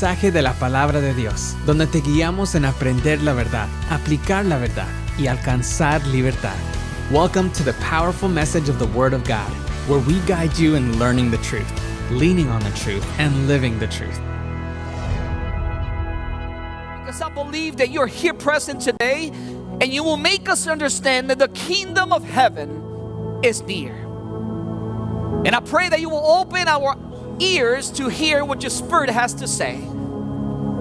mensaje de la palabra de Dios, donde te guiamos en aprender la verdad, aplicar la verdad y alcanzar libertad. Welcome to the powerful message of the Word of God, where we guide you in learning the truth, leaning on the truth, and living the truth. Because I believe that you're here present today and you will make us understand that the kingdom of heaven is near. And I pray that you will open our ears to hear what your spirit has to say.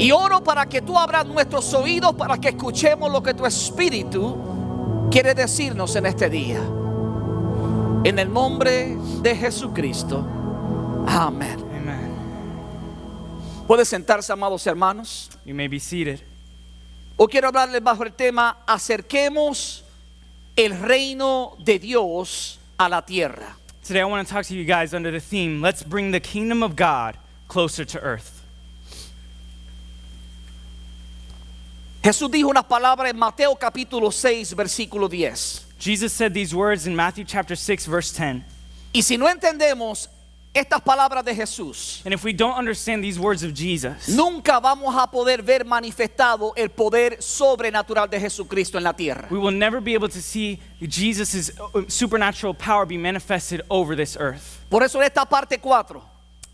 Y oro para que tú abras nuestros oídos para que escuchemos lo que tu espíritu quiere decirnos en este día. En el nombre de Jesucristo. Amén. Amen. Puede sentarse, amados hermanos. You may be seated. Hoy quiero hablarles bajo el tema: acerquemos el reino de Dios a la tierra. Today I want to talk to you guys under the theme, let's bring the kingdom of God closer to earth. Jesús dijo unas palabras en Mateo capítulo 6, versículo 10. Jesus said these words in Matthew chapter 6, verse 10. Y si no entendemos estas palabras de Jesús, And if we don't understand these words of Jesus, nunca vamos a poder ver manifestado el poder sobrenatural de Jesucristo en la tierra. we will never be able to see Jesus' supernatural power be manifested over this earth. Por eso en esta parte 4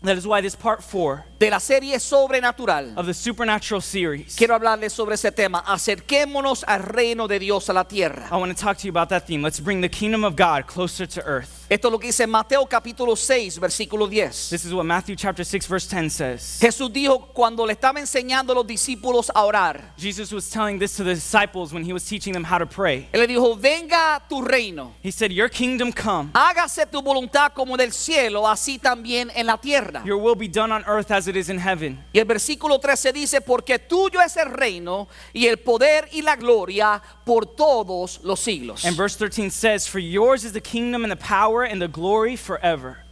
That is why this part 4 de la serie sobrenatural of the supernatural series, quiero hablarles sobre ese tema: acerquémonos al reino de Dios a la tierra. I want to talk to you about that theme. Let's bring the kingdom of God closer to earth. Esto es lo que dice Mateo capítulo 6, versículo 10. This is what Matthew chapter 6, verse 10 says. Jesús dijo cuando le estaba enseñando a los discípulos a orar, Jesus was telling this to the disciples when he was teaching them how to pray. Él le dijo: venga tu reino, He said, your kingdom come, hágase tu voluntad como en el cielo, así también en la tierra. your will be done on earth as it is in heaven. Y el versículo 13 dice: porque tuyo es el reino y el poder y la gloria por todos los siglos. And verse 13 says, for yours is the kingdom and the power and the glory forever.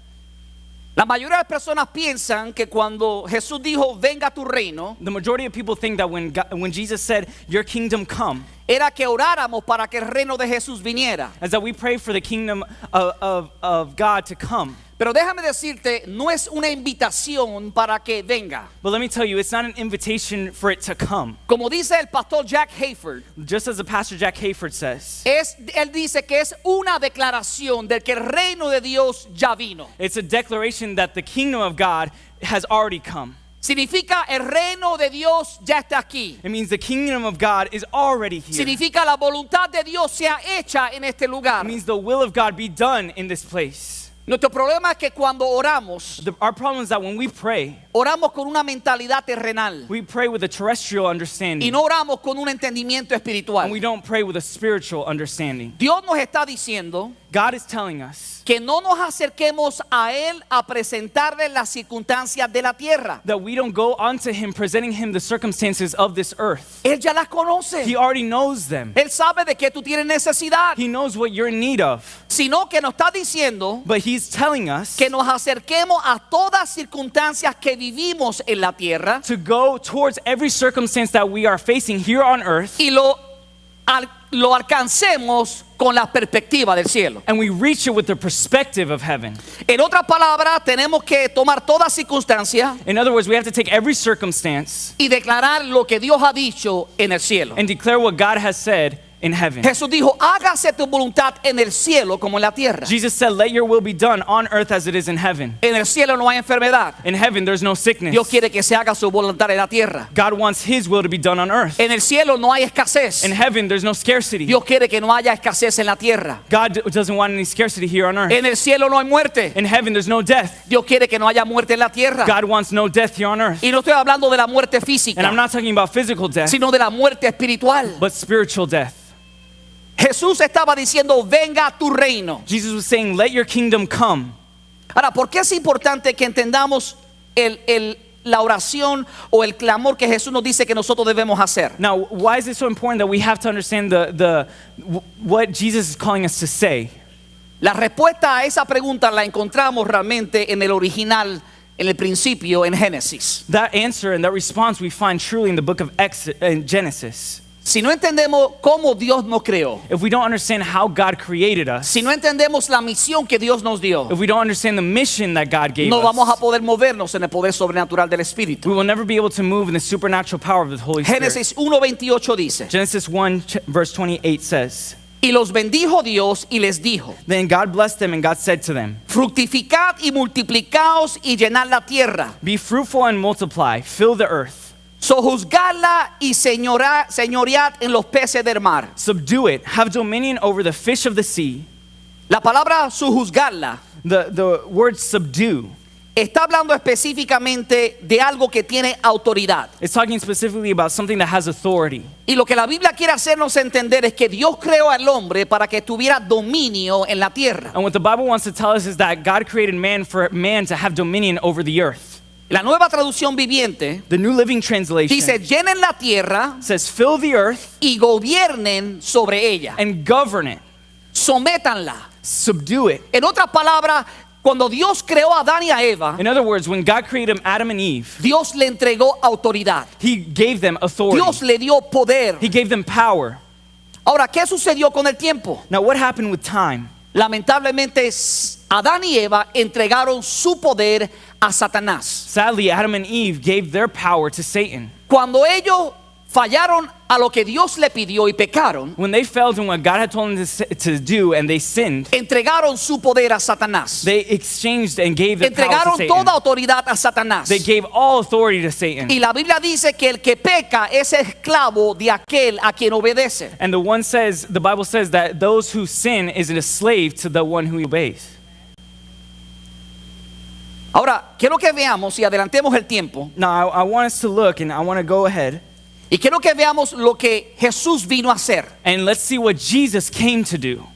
La mayoría de las personas piensan que cuando Jesús dijo venga tu reino, The majority of people think that when Jesus said, your kingdom come, era que oráramos para que el reino de Jesús viniera. is that we pray for the kingdom of God to come. Pero déjame decirte, no es una invitación para que venga. But let me tell you, it's not an invitation for it to come. Como dice el pastor Jack Hayford, Just as the pastor Jack Hayford says, él dice que es una declaración de que el reino de Dios ya vino. it's a declaration that the kingdom of God has already come. Significa el reino de Dios ya está aquí. It means the kingdom of God is already here. Significa la voluntad de Dios sea hecha en este lugar. It means the will of God be done in this place. Nuestro problema es que cuando oramos, Our problem is that when we pray, oramos con una mentalidad terrenal we pray with a terrestrial y understanding, no oramos con un entendimiento and we espiritual. don't pray with a spiritual understanding. Dios nos está diciendo God is telling us que no nos acerquemos a Él a presentarle las circunstancias de la tierra. that we don't go unto Him presenting Him the circumstances of this earth. Él ya las conoce. He already knows them. Él sabe de que tú tienes necesidad. He knows what you're in need of. Sino que nos está diciendo But He's telling us que nos acerquemos a todas circunstancias que vivimos en la tierra to go towards every circumstance that we are facing here on earth, y lo alcancemos con la perspectiva del cielo. and we reach it with the perspective of heaven. En otras palabras, tenemos que tomar toda circunstancia In other words, we have to take every circumstance y declarar lo que Dios ha dicho en el cielo. and declare what God has said in heaven. Jesús dijo: hágase tu voluntad en el cielo como en la tierra. Jesus said, let your will be done on earth as it is in heaven. En el cielo no hay enfermedad. In heaven, there's no sickness. Dios quiere que se haga su voluntad en la tierra. God wants His will to be done on earth. En el cielo no hay escasez. In heaven, there's no scarcity. Dios quiere que no haya escasez en la tierra. God doesn't want any scarcity here on earth. En el cielo no hay muerte. In heaven, there's no death. Dios quiere que no haya muerte en la tierra. God wants no death here on earth. Y no estoy hablando de la muerte And I'm física, not talking about physical death, sino de la muerte espiritual. but spiritual death. Jesús estaba diciendo: venga tu reino. Jesus was saying, let your kingdom come. Ahora, ¿por qué es importante que entendamos la oración o el clamor que Jesús nos dice que nosotros debemos hacer? Now, why is it so important that we have to understand what Jesus is calling us to say? La respuesta a esa pregunta la encontramos realmente en el original, en el principio, en Génesis. That answer and that response we find truly in the book of Genesis. si no entendemos cómo Dios nos creó, if we don't understand how God created us, si no entendemos la misión que Dios nos dio, if we don't understand the mission that God gave no vamos a us, poder movernos en el poder sobrenatural del Espíritu. we will never be able to move in the supernatural power of the Holy Spirit. Génesis 1:28 dice, Genesis 1 verse 28 says, y los bendijo Dios y les dijo, then God blessed them and God said to them, fructificad y multiplicaos y llenad la tierra, be fruitful and multiply, fill the earth, sojuzgadla y señoread en los peces del mar. subdue it, have dominion over the fish of the sea. La palabra sojuzgarla The word subdue, está hablando específicamente de algo que tiene autoridad. it's talking specifically about something that has authority. Y lo que la Biblia quiere hacernos entender es que Dios creó al hombre para que tuviera dominio en la tierra. And what the Bible wants to tell us is that God created man for man to have dominion over the earth. La nueva traducción viviente The New Living Translation dice, llenen la tierra says, fill the earth y gobiernen sobre ella. and govern it, Sométanla. subdue it. En otras palabras, cuando Dios creó a Adán y a Eva, In other words, when God created Adam and Eve, Dios le entregó autoridad. He gave them authority. Dios le dio poder. He gave them power. Ahora, ¿qué sucedió con el tiempo? Now, what happened with time? Lamentablemente, Adán y Eva entregaron su poder a Satanás. Sadly, Adam and Eve gave their power to Satan. Cuando ellos fallaron a lo que Dios le pidió y pecaron, When they failed in what God had told them to do and they sinned, entregaron su poder a Satanás. they exchanged and gave their power to Entregaron Satan. toda autoridad a Satanás. They gave all authority to Satan. Y la Biblia dice que el que peca es esclavo de aquel a quien obedece. And the Bible says that those who sin is a slave to the one who obeys. Ahora, quiero que veamos y adelantemos el tiempo. Now, I want us to look and I want to go ahead Y quiero que veamos lo que Jesús vino a hacer. and let's see what Jesus came to do.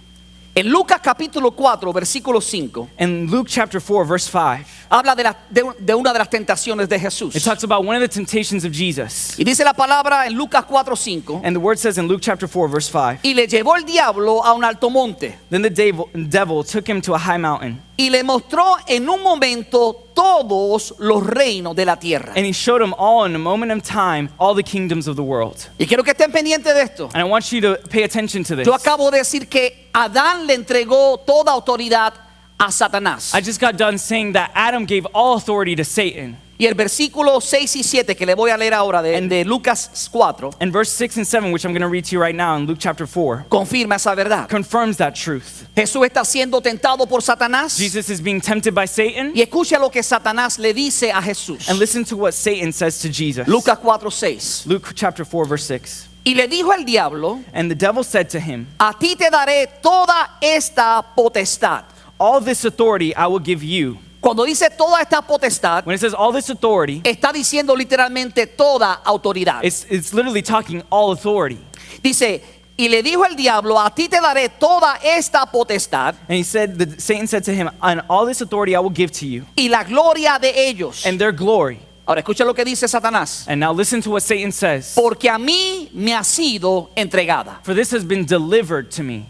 En Lucas capítulo 4, versículo 5, In Luke chapter 4, verse 5, habla de una de las tentaciones de Jesús. it talks about one of the temptations of Jesus. Y dice la palabra en Lucas 4, 5, And the word says in Luke chapter 4, verse 5, y le llevó el diablo a un alto monte then the devil took him to a high mountain, y le mostró en un momento todos los reinos de la tierra. and he showed him all in a moment of time, all the kingdoms of the world. Y quiero que estén pendientes de esto. And I want you to pay attention to this. Yo acabo de decir que Adán le entregó toda autoridad a Satanás. I just got done saying that Adam gave all authority to Satan. Y el versículo 6 y 7 que le voy a leer ahora de Lucas 4 And verse 6 and 7, which I'm going to read to you right now in Luke chapter 4, confirma esa verdad. confirms that truth. Jesús está siendo tentado por Satanás. Jesus is being tempted by Satan. Y escucha lo que Satanás le dice a Jesús. And listen to what Satan says to Jesus. Lucas 4:6. Luke chapter 4, verse 6. Y le dijo el diablo, And the devil said to him, a ti te daré toda esta potestad. all this authority I will give you. Cuando dice toda esta potestad, When it says all this authority, está diciendo literalmente toda autoridad. it's literally talking all authority. Dice, y le dijo el diablo, a ti te daré toda esta potestad And he said, Satan said to him, and all this authority I will give to you, y la gloria de ellos. and their glory. Ahora escucha lo que dice Satanás. And now listen to what Satan says. Porque a mí me ha sido entregada. For this has been delivered to me.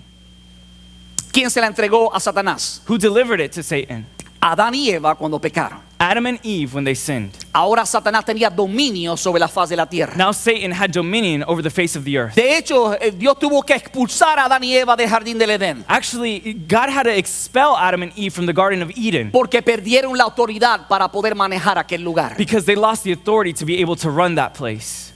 ¿Quién se la entregó a Satanás? Who delivered it to Satan? Adán y Eva cuando pecaron. Adam and Eve when they sinned. Ahora Satanás tenía dominio sobre la faz de la tierra. Now Satan had dominion over the face of the earth. De hecho, Dios tuvo que expulsar a Adán y Eva del jardín del Edén. Actually, God had to expel Adam and Eve from the Garden of Eden Porque perdieron la autoridad para poder manejar aquel lugar. because they lost the authority to be able to run that place.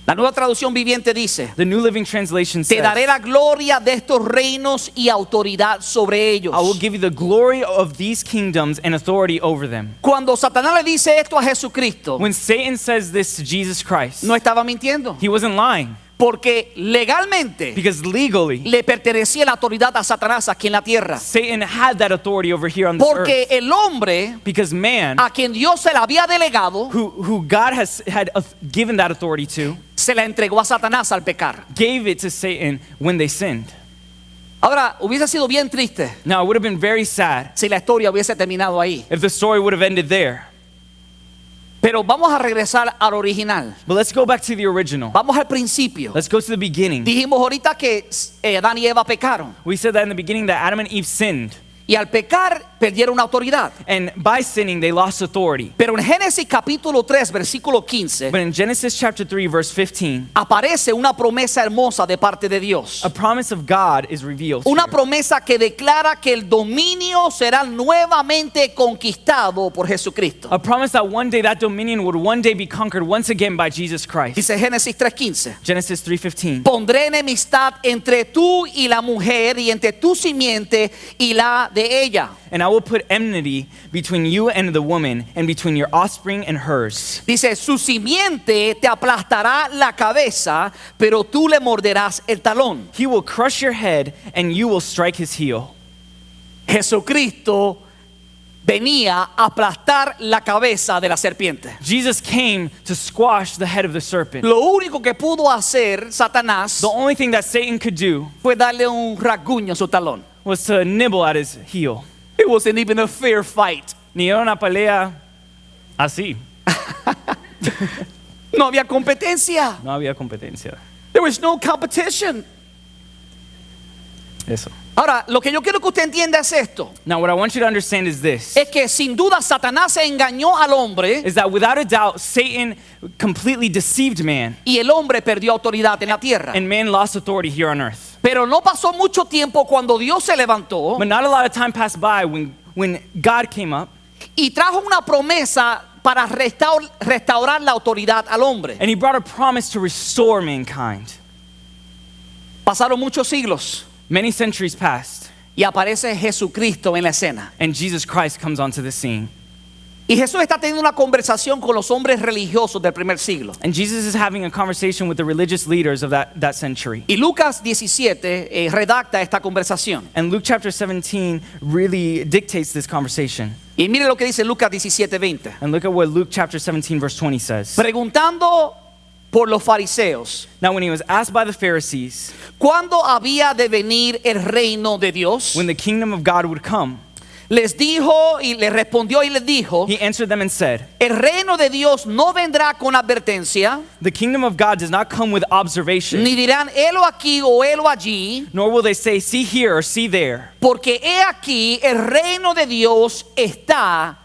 La nueva traducción viviente dice, The New Living Translation te says, daré la gloria de estos reinos y autoridad sobre ellos. I will give you the glory of these kingdoms and authority over them. Cuando Satanás le dice esto a Jesucristo, When Satan says this to Jesus Christ, no estaba mintiendo. he wasn't lying Porque legalmente because legally, le pertenecía la autoridad a Satanás aquí en la tierra. Satan had that authority over here on this Porque earth. el hombre Because man, a quien Dios se la había delegado, who God had given that authority to, se la entregó a Satanás al pecar. gave it to Satan when they sinned. Ahora, hubiese sido bien triste Now, it would have been very sad si la historia hubiese terminado ahí. if the story would have ended there. Pero vamos a regresar al original. But let's go back to the original. Vamos al principio. Let's go to the beginning. Dijimos ahorita que Adán y Eva pecaron. We said that in the beginning that Adam and Eve sinned. Y al pecar perdieron autoridad. And by sinning, they lost authority. Pero en Génesis capítulo 3, versículo 15, But in Genesis chapter 3, verse 15, aparece una promesa hermosa de parte de Dios. a promise of God is revealed. Una here. promesa que declara que el dominio será nuevamente conquistado por Jesucristo. A promise that one day that dominion would one day be conquered once again by Jesus Christ. Dice Génesis 3:15. Genesis 3:15. Pondré enemistad entre tú y la mujer y entre tu simiente y la de ella. And I will put enmity between you and the woman, and between your offspring and hers. Dice, su simiente te aplastará la cabeza, pero tú le morderás el talón. He will crush your head, and you will strike his heel. Jesucristo venía a aplastar la cabeza de la serpiente. Jesus came to squash the head of the serpent. Lo único que pudo hacer Satanás The only thing that Satan could do fue darle un rasguño a su talón. was to nibble at his heel. It wasn't even a fair fight. Ni era una pelea así. No había competencia. No había competencia. There was no competition. Eso. Ahora, lo que yo quiero que usted entienda es esto. Now, what I want you to understand is this. Es que sin duda Satanás se engañó al hombre Is that without a doubt, Satan completely deceived man, y el hombre perdió autoridad en la tierra. and man lost authority here on earth. Pero no pasó mucho tiempo cuando Dios se levantó But not a lot of time passed by when God came up y trajo una promesa para restaurar la autoridad al hombre. and he brought a promise to restore mankind. Pasaron muchos siglos Many centuries passed, y aparece Jesucristo en la escena. and Jesus Christ comes onto the scene. Y Jesús está teniendo una conversación con los hombres religiosos del primer siglo. And Jesus is having a conversation with the religious leaders of that century. Y Lucas 17 redacta esta conversación. And Luke chapter 17 really dictates this conversation. Y mire lo que dice Lucas 17:20. And look at what Luke chapter 17 verse 20 says. Preguntando por los fariseos, Now when he was asked by the Pharisees ¿cuándo había de venir el reino de Dios? when the kingdom of God would come, Les dijo y les respondió y les dijo, he answered them and said, el reino de Dios no vendrá con advertencia, the kingdom of God does not come with observation, ni dirán helo aquí o helo allí, nor will they say, see here or see there. porque he aquí el reino de Dios está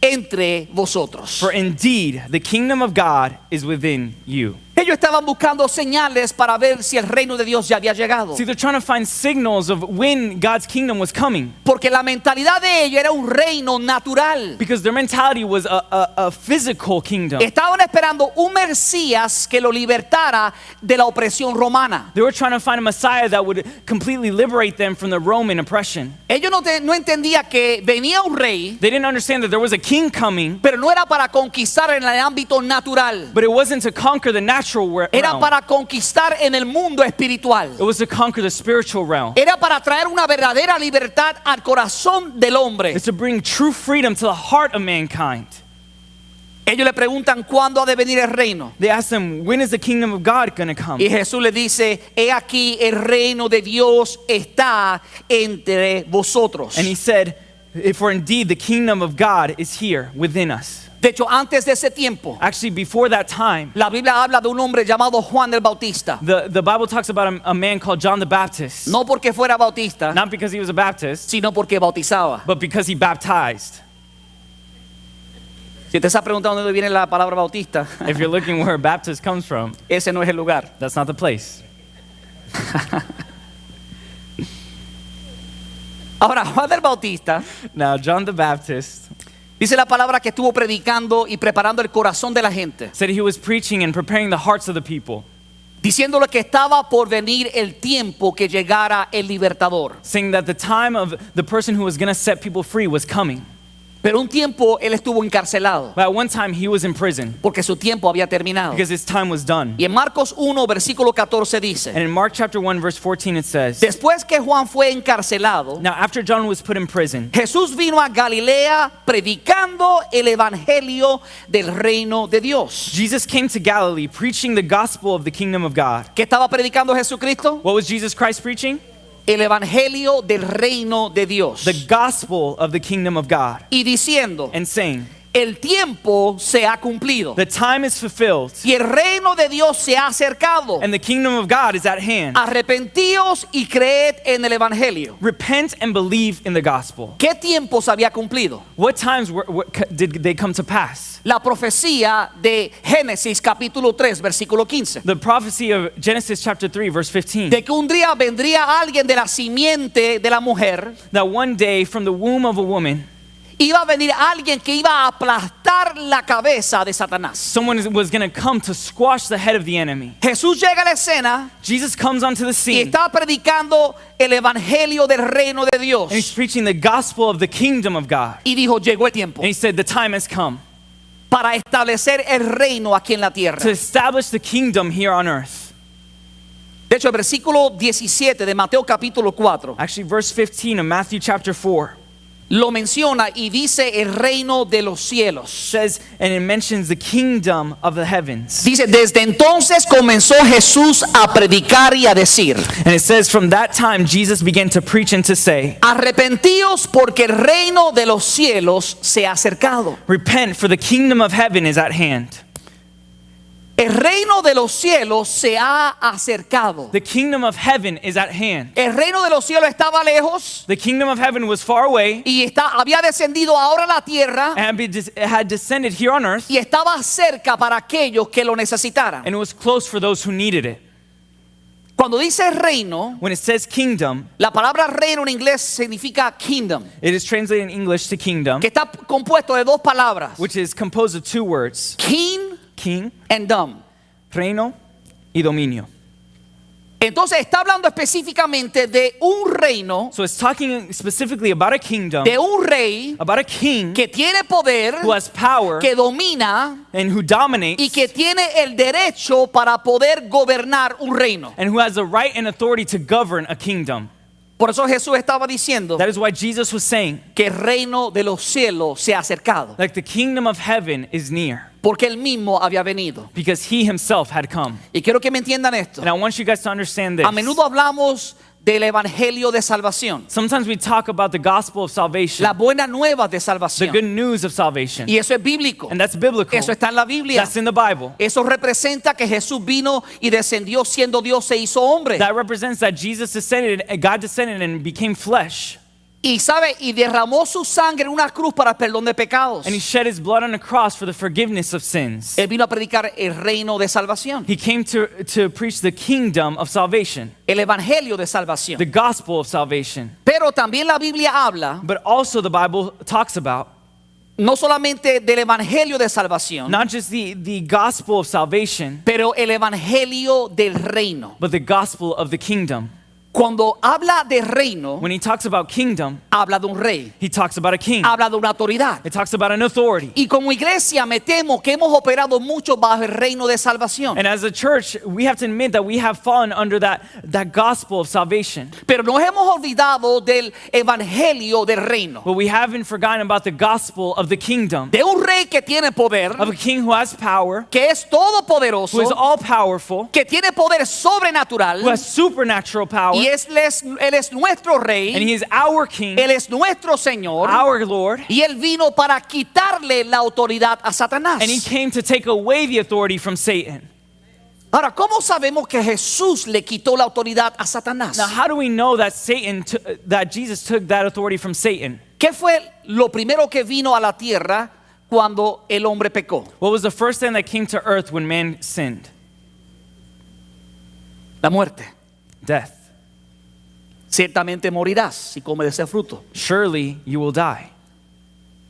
entre vosotros. For indeed, the kingdom of God is within you. Ellos estaban buscando señales para ver si el reino de Dios ya había llegado. See, they're trying to find signals of when God's kingdom was coming. Porque la mentalidad de ellos era un reino natural. Because their mentality was a physical kingdom. Estaban esperando un Mesías que lo libertara de la opresión romana. They were trying to find a Messiah that would completely liberate them from the Roman oppression. Ellos no entendían que venía un rey, They didn't understand that there was a king coming, pero no era para conquistar en el ámbito natural. but it wasn't to conquer the natural Era realm. para conquistar en el mundo espiritual. It was to conquer the spiritual realm. Era para traer una verdadera libertad al corazón del hombre. It's to bring true freedom to the heart of mankind. Ellos le preguntan cuándo ha de venir el reino. They asked them, when is the kingdom of God going to come? Y Jesús le dice, he aquí el reino de Dios está entre vosotros. And he said, for indeed the kingdom of God is here within us. De hecho, antes de ese tiempo, Actually, before that time, la Biblia habla de un hombre llamado Juan el Bautista. the Bible talks about a man called John the Baptist. No porque fuera bautista, Not because he was a Baptist, sino porque bautizaba. but because he baptized. Si usted está preguntando dónde viene la palabra bautista, If you're looking where Baptist comes from, ese no es el lugar. that's not the place. Ahora, Juan el Bautista, Now, John the Baptist dice la palabra que estuvo predicando y preparando el corazón de la gente, said he was preaching and preparing the hearts of the people, diciéndole que estaba por venir el tiempo que llegara el libertador. saying that the time of the person who was going to set people free was coming. Pero un tiempo él estuvo encarcelado But at one time he was in prison porque su tiempo había terminado. because his time was done. Y en Marcos 1, versículo 14 dice, And in Mark chapter 1 verse 14 it says, después que Juan fue encarcelado, now after John was put in prison, Jesús vino a Galilea predicando el evangelio del reino de Dios. Jesus came to Galilee preaching the gospel of the kingdom of God. ¿Qué estaba predicando Jesucristo? What was Jesus Christ preaching? El evangelio del reino de Dios. The gospel of the kingdom of God. Y diciendo, And saying, el tiempo se ha cumplido The time is fulfilled, y el reino de Dios se ha acercado. and the kingdom of God is at hand. Arrepentíos y creed en el evangelio. Repent and believe in the gospel. ¿Qué tiempo se había cumplido? What times did they come to pass? La profecía de Génesis capítulo 3 versículo 15. The prophecy of Genesis chapter 3 verse 15. De que un día vendría alguien de la simiente de la mujer. That one day from the womb of a woman, Iba a venir alguien que iba a aplastar la cabeza de Satanás. someone was going to come to squash the head of the enemy. Jesús llega a la escena Jesus comes onto the y scene, está predicando el evangelio del reino de Dios. and he's preaching the gospel of the kingdom of God. Y dijo, llegó el tiempo And he said, the time has come para establecer el reino aquí en la tierra. to establish the kingdom here on earth. De hecho, el versículo 17 de Mateo capítulo 4 Actually, verse 15 of Matthew chapter 4 lo menciona y dice el reino de los cielos. says, and it mentions the kingdom of the heavens. Dice, desde entonces comenzó Jesús a predicar y a decir, And it says, from that time, Jesus began to preach and to say, arrepentíos porque el reino de los cielos se ha acercado. repent, for the kingdom of heaven is at hand. El reino de los cielos se ha acercado. The kingdom of heaven is at hand. El reino de los cielos estaba lejos The kingdom of heaven was far away y había descendido ahora a la tierra and had descended here on earth, y estaba cerca para aquellos que lo necesitaran. and it was close for those who needed it. Cuando dice reino, When it says kingdom, la palabra reino en inglés significa kingdom, it is translated in English to kingdom, que está compuesto de dos palabras, which is composed of two words, king king, and dom. reino, y dominio. Entonces está hablando específicamente de un reino, So it's talking specifically about a kingdom, de un rey about a king que tiene poder, who has power que domina and who dominates y que tiene el derecho para poder gobernar un reino. and who has the right and authority to govern a kingdom. Por eso Jesús estaba diciendo That is why Jesus was saying, que el reino de los cielos se ha acercado, like the kingdom of heaven is near, porque él mismo había venido. because he himself had come. Y quiero que me entiendan esto. And I want you guys to understand this. A menudo hablamos del evangelio de salvación, Sometimes we talk about the gospel of salvation, las buenas nuevas de the salvación. good news of salvation. Y eso es bíblico. And that's biblical. Eso está en la Biblia. That's in the Bible. Eso representa que Jesús vino y descendió siendo Dios, se hizo hombre. That represents that Jesus descended, and God descended and became flesh. Y sabe, y derramó su sangre en una cruz para el perdón de pecados. And he shed his blood on the cross for the forgiveness of sins. Él vino a predicar el reino de salvación, He came to preach the kingdom of salvation, el evangelio de salvación. the gospel of salvation. Pero también la Biblia habla But also the Bible talks about no solamente del evangelio de salvación, not just the gospel of salvation, pero el evangelio del reino. but the gospel of the kingdom. Cuando habla de reino, When he talks about kingdom, habla de un rey, he talks about a king. habla de una autoridad. It talks about an authority. Y como iglesia me temo que hemos operado mucho bajo el reino de salvación. And as a church, we have to admit that we have fallen under that gospel of salvation. Pero nos hemos olvidado del evangelio del reino. But we haven't forgotten about the gospel of the kingdom, De un rey que tiene poder, of a king who has power, que es who is todopoderoso, all powerful, que tiene poder sobrenatural. who has supernatural power, Y él es nuestro rey, and he is our king, él es nuestro Señor, our Lord, y él vino para quitarle la autoridad a Satanás. and he came to take away the authority from Satan. Ahora, ¿cómo sabemos que Jesús le quitó la autoridad a Satanás? Now, how do we know that that Jesus took that authority from Satan? ¿Qué fue lo primero que vino a la tierra cuando el hombre pecó? What was the first thing that came to earth when man sinned? La muerte. Death. Ciertamente morirás si comes de ese fruto. Surely you will die.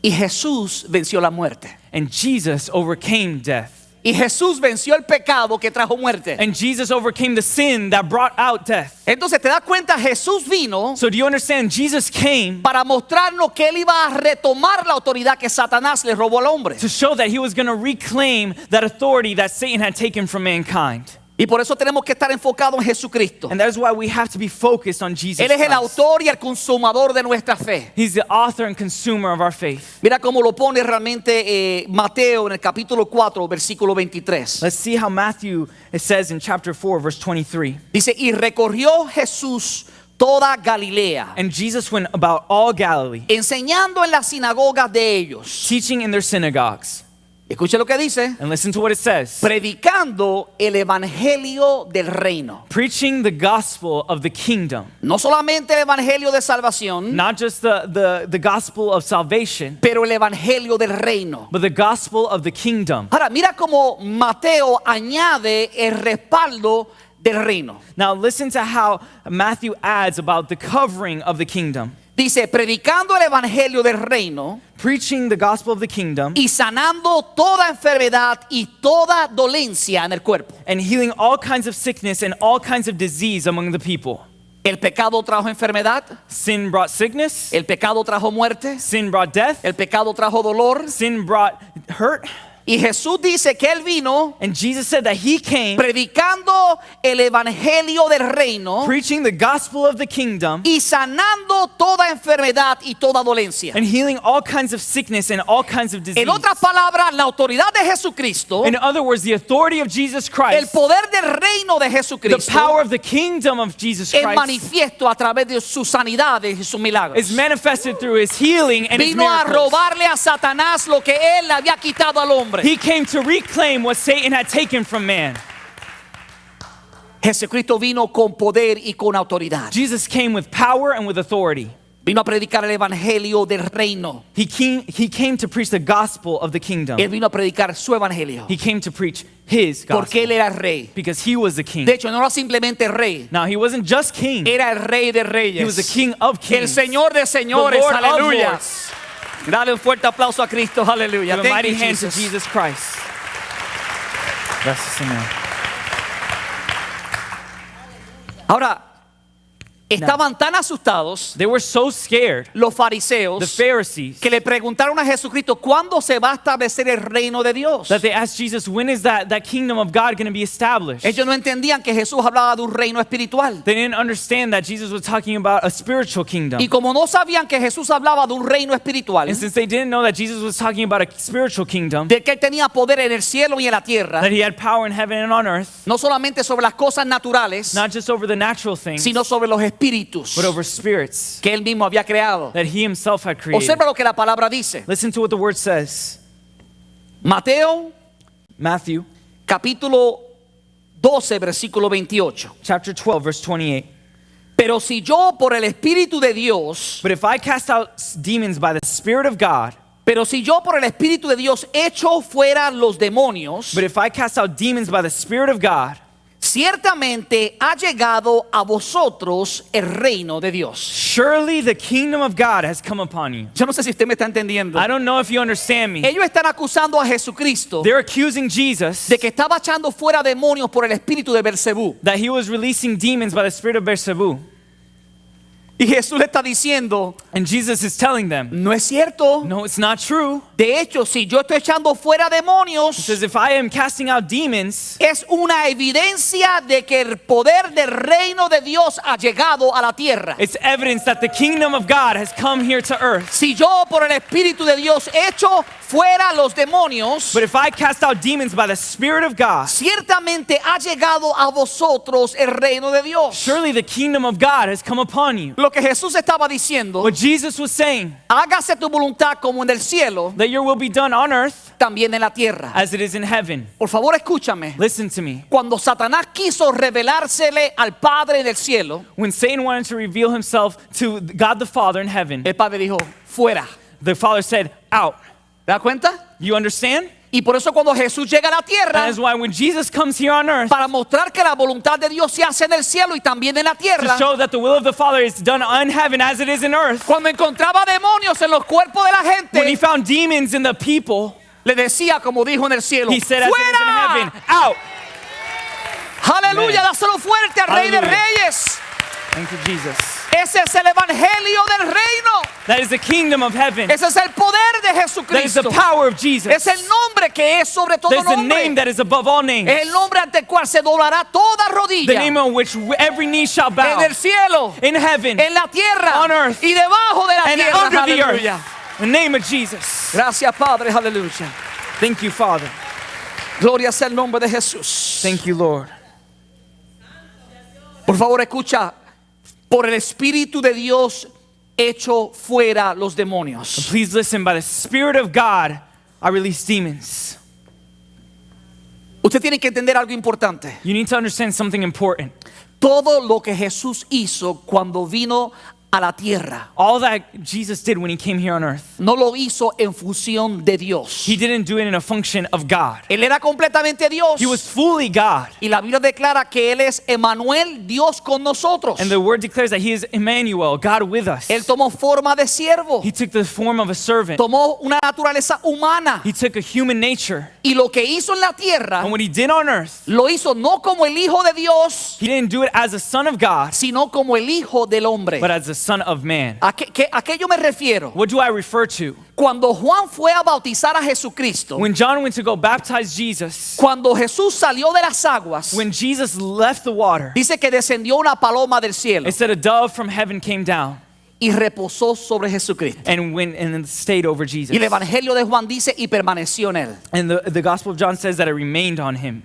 Y Jesús venció la muerte. And Jesus overcame death. Y Jesús venció el pecado que trajo muerte. And Jesus overcame the sin that brought out death. Entonces te das cuenta, Jesús vino So do you understand? Jesus came para mostrarnos que él iba a retomar la autoridad que Satanás le robó al hombre. to show that he was going to reclaim that authority that Satan had taken from mankind. Y por eso tenemos que estar enfocados en Jesucristo. And that is why we have to be focused on Jesus Él es el Christ. autor y el consumador de nuestra fe. He's the author and consumer of our faith. Mira cómo lo pone realmente Mateo en el capítulo 4, versículo 23. Let's see how Matthew, it says in chapter 4, verse 23. Dice, y recorrió Jesús toda Galilea, And Jesus went about all Galilee, enseñando en las sinagogas de ellos. teaching in their synagogues. Escuche lo que dice. And listen to what it says. Predicando el evangelio del reino. Preaching the gospel of the kingdom. No solamente el evangelio de salvación, Not just the gospel of salvation, pero el evangelio del reino. but the gospel of the kingdom. Ahora, mira cómo Mateo añade el respaldo del reino. Now listen to how Matthew adds about the covering of the kingdom. Dice, predicando el evangelio del reino Preaching the gospel of the kingdom y sanando toda enfermedad y toda dolencia en el cuerpo. and healing all kinds of sickness and all kinds of disease among the people. El pecado trajo enfermedad, Sin brought sickness, el pecado trajo muerte, sin brought death, el pecado trajo dolor. sin brought hurt. Y Jesús dice que Él vino And Jesus said that he came predicando el evangelio del reino preaching the gospel of the kingdom y sanando toda enfermedad y toda dolencia. and healing all kinds of sickness and all kinds of disease. En otras palabras, la autoridad de Jesucristo, In other words, the authority of Jesus el Christ, poder del reino de the Jesucristo, power of the kingdom of Jesus es Christ manifiesto a través de sus sanidades y sus milagros. is manifested through his healing and his Vino a miracles. robarle a Satanás lo que él le había quitado al hombre. He came to reclaim what Satan had taken from man. Jesucristo vino con poder y con autoridad. Jesus came with power and with authority. Vino a predicar el evangelio del reino. He came to preach the gospel of the kingdom. Él vino a predicar su evangelio. He came to preach his Porque él gospel era el rey. because he was the king. De hecho, no era simplemente rey. Now, he wasn't just king. Era el rey de He was the reyes. king of El kings. Señor de señores. The Lord of Aleluya. lords. Dale un fuerte aplauso a Cristo. Aleluya. Give a Thank mighty you, hand to Jesus. Jesus Christ. Gracias, Señor. Ahora, estaban tan asustados They were so scared, los the fariseos, Pharisees, que le preguntaron a Jesucristo, ¿cuándo se va a establecer el reino de Dios? that they asked Jesus, when is that kingdom of God going to be established? Ellos no entendían que Jesús hablaba de un reino espiritual. They didn't understand that Jesus was talking about a spiritual kingdom. Y como no sabían que Jesús hablaba de un reino espiritual, And since they didn't know that Jesus was talking about a spiritual kingdom, de que Él tenía poder en el cielo y en la tierra, that he had power in heaven and on earth, no solamente sobre las cosas naturales, not just over the natural things, sino sobre los espíritus but over spirits que Él mismo había creado. that he himself had created. Observa lo que la palabra dice. Listen to what the word says. Mateo Matthew capítulo 12, versículo 28. chapter 12, verse 28. Pero si yo por el Espíritu de Dios, But if I cast out demons by the Spirit of God, pero si yo por el Espíritu de Dios echo fuera los demonios, but if I cast out demons by the Spirit of God, ciertamente ha llegado a vosotros el reino de Dios. surely the kingdom of God has come upon you. Yo no sé si usted me está entendiendo. I don't know if you understand me. Ellos están acusando a Jesucristo They're accusing Jesus de que estaba echando fuera demonios por el espíritu de Belcebú. that he was releasing demons by the spirit of Beelzebub. Y Jesús le está diciendo, And Jesus is telling them, no es cierto. no, it's not true. De hecho, si yo estoy echando fuera He demonios, says, if I am casting out demons, es una evidencia de que el poder del reino de Dios ha llegado a la tierra. it's evidence that the kingdom of God has come here to earth. Si yo por el Espíritu de Dios echo fuera los demonios, But if I cast out demons by the Spirit of God, ciertamente ha llegado a vosotros el reino de Dios. surely the kingdom of God has come upon you. Lo que Jesús estaba diciendo, What Jesus was saying, hágase tu voluntad como en el cielo, that your will be done on earth también en la tierra. as it is in heaven. Por favor, escúchame. Listen to me. Cuando Satanás quiso revelársele al Padre del cielo, When Satan wanted to reveal himself to God the Father in heaven, el Padre dijo, fuera. the Father said, out. ¿Te das cuenta? You understand? Y por eso cuando Jesús llega a la That tierra, is why when Jesus comes here on earth para mostrar que la voluntad de Dios se hace en el cielo y también en la to tierra, show that the will of the Father is done on heaven as it is in earth, cuando encontraba demonios en los cuerpos de la when he gente, found demons in the people, le decía como dijo en el cielo, he said as it is in fuera. heaven, out. Aleluya, Amen. dáselo fuerte al Rey de Hallelujah. Reyes. Thank you, Jesus. Ese es el evangelio del reino. That is the kingdom of heaven. Ese es el poder de That is the Jesucristo. power of Jesus. Es el nombre que es sobre todo That is the name nombre. that is above all names. Es el nombre ante el cual se doblará toda The rodilla name on which every knee shall en bow el cielo, in heaven en la tierra on earth, y debajo de la and tierra. under the Aleluya. earth. In the name of Jesus. Gracias, Padre. Aleluya. Thank you, Father. Gloria sea el nombre de Jesús. Thank you, Lord. Por favor, escucha. por el Espíritu de Dios echo fuera los demonios. Please listen, by the Spirit of God, I release demons. Usted tiene que entender algo importante. You need to understand something important. Todo lo que Jesús hizo cuando vino a la tierra, All that Jesus did when he came here on earth, no lo hizo en función de Dios. he didn't do it in a function of God. Él era completamente Dios. He was fully God. Y la Biblia declara que Él es Emmanuel, Dios con nosotros. And the word declares that he is Emmanuel, God with us. Él tomó forma de siervo. He took the form of a servant. Tomó una naturaleza humana. He took a human nature. Y lo que hizo en la tierra, And what he did on earth, lo hizo no como el Hijo de Dios, he didn't do it as a son of God, sino como el Hijo del hombre. but as a son of man. ¿A qué yo me refiero? What do I refer to? Cuando Juan fue a bautizar a Jesucristo, When John went to go baptize Jesus, cuando Jesús salió de las aguas, when Jesus left the water, dice que descendió una paloma del cielo it said a dove from heaven came down y reposó sobre Jesucristo. and went and stayed over Jesus. Y el Evangelio de Juan dice y permaneció en él. And the Gospel of John says that it remained on him.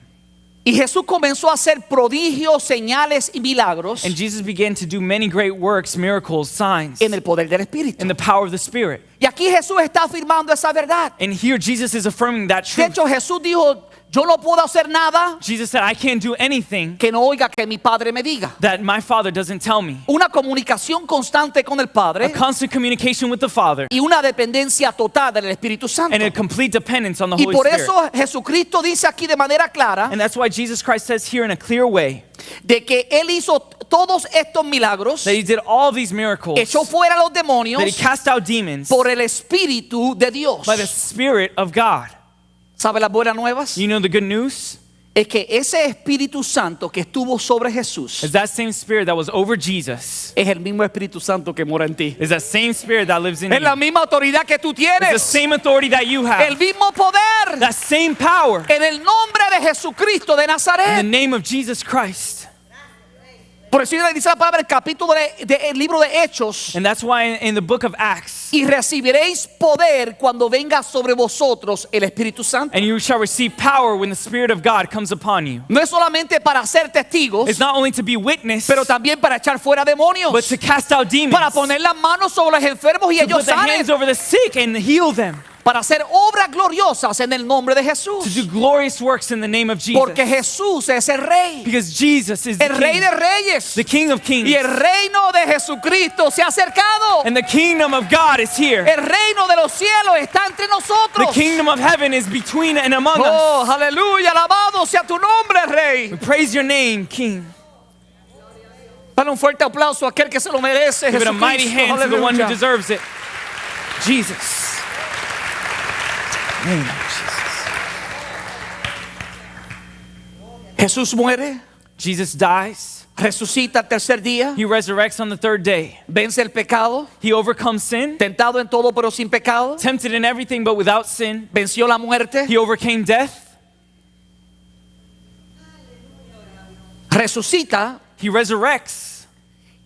Y Jesús comenzó a hacer prodigios, señales y milagros And Jesus began to do many great works, miracles, signs, en el poder del Espíritu. in the power of the Spirit. Y aquí Jesús está afirmando esa verdad. And here Jesus is affirming that De truth. hecho, Jesús dijo, yo no puedo hacer nada Jesus said, I can't do anything que no oiga que mi Padre me diga. that my Father doesn't tell me. Una comunicación constante con el A Padre constant communication with the Father y una dependencia total del Espíritu Santo. and a complete dependence on the Y Holy por Spirit. eso Jesucristo dice aquí de manera clara And that's why Jesus Christ says here in a clear way de que Él hizo todos estos milagros, that he did all these miracles, echó fuera los that he demonios cast out demons por el Espíritu de Dios. by the Spirit of God. ¿Sabe las buenas nuevas? You know the good news? Es que ese Espíritu Santo que estuvo sobre Jesús Is that same Spirit that was over Jesus, es el mismo Espíritu Santo que mora en ti. is that same Spirit that lives in Es you. la misma autoridad que tú It's the tienes. same authority that you El have. mismo poder. That same power En el nombre de Jesucristo de in the Nazaret. name of Jesus Christ. Por eso dice la palabra en el capítulo del libro de Hechos. And that's why in the book of Acts, Y recibiréis poder cuando venga sobre vosotros el Espíritu Santo. and you shall receive power when the Spirit of God comes upon you. No es solamente para ser testigos, It's not only to be witness, pero también para echar fuera demonios. but to cast out demons, Para poner las manos sobre los enfermos y to ellos put the hands salen. over the sick and heal them, Para hacer obras gloriosas en el nombre de to Jesús. do glorious works in the name of Jesus. Porque Jesús es el Rey. Because Jesus is the El Rey King, de Reyes. the King of Kings, Y el reino de Jesucristo se ha acercado. and the kingdom of God is here. El reino de los cielos está entre The nosotros. kingdom of heaven is between and among Oh, us. aleluya, alabado sea tu nombre, Rey. We praise your name, King. Dale un fuerte aplauso a aquel que se lo merece, Give it a mighty Jesucristo. hand to the one who Aleluya. deserves it. Jesus. Name of Jesús muere, Jesus dies. resucita el tercer día, He resurrects on the third day. vence el pecado, He overcomes sin, tentado en todo pero sin pecado, tempted in everything but without sin. venció la muerte, He overcame death. resucita He resurrects.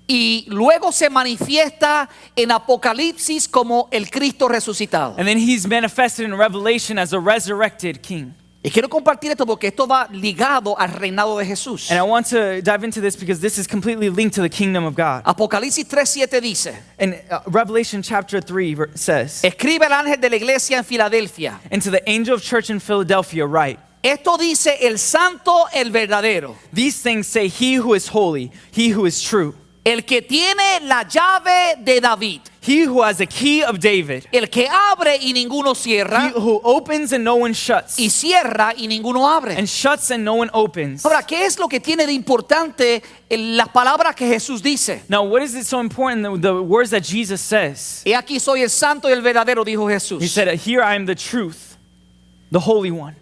y luego se manifiesta en Apocalipsis como el Cristo resucitado. And then he's manifested in Revelation as a resurrected king. Y quiero compartir esto porque esto va ligado al reinado de Jesús. And I want to dive into this because this is completely linked to the kingdom of God. Apocalipsis 3:7 dice, And Revelation chapter 3 says, escribe el ángel de la iglesia en Filadelfia. and to the angel of church in Philadelphia write, Esto dice el santo, el verdadero, these things say he who is holy, he who is true, el que tiene la llave de David, he who has the key of David, el que abre y ninguno he cierra, who opens and no one shuts, y cierra y ninguno abre. and shuts and no one opens. Ahora, ¿qué es lo que tiene de importante en las palabras que Jesús dice? Now, what is it so important, the words that Jesus says? He aquí soy el santo y el verdadero, dijo Jesús. He said, here I am the truth, the Holy One,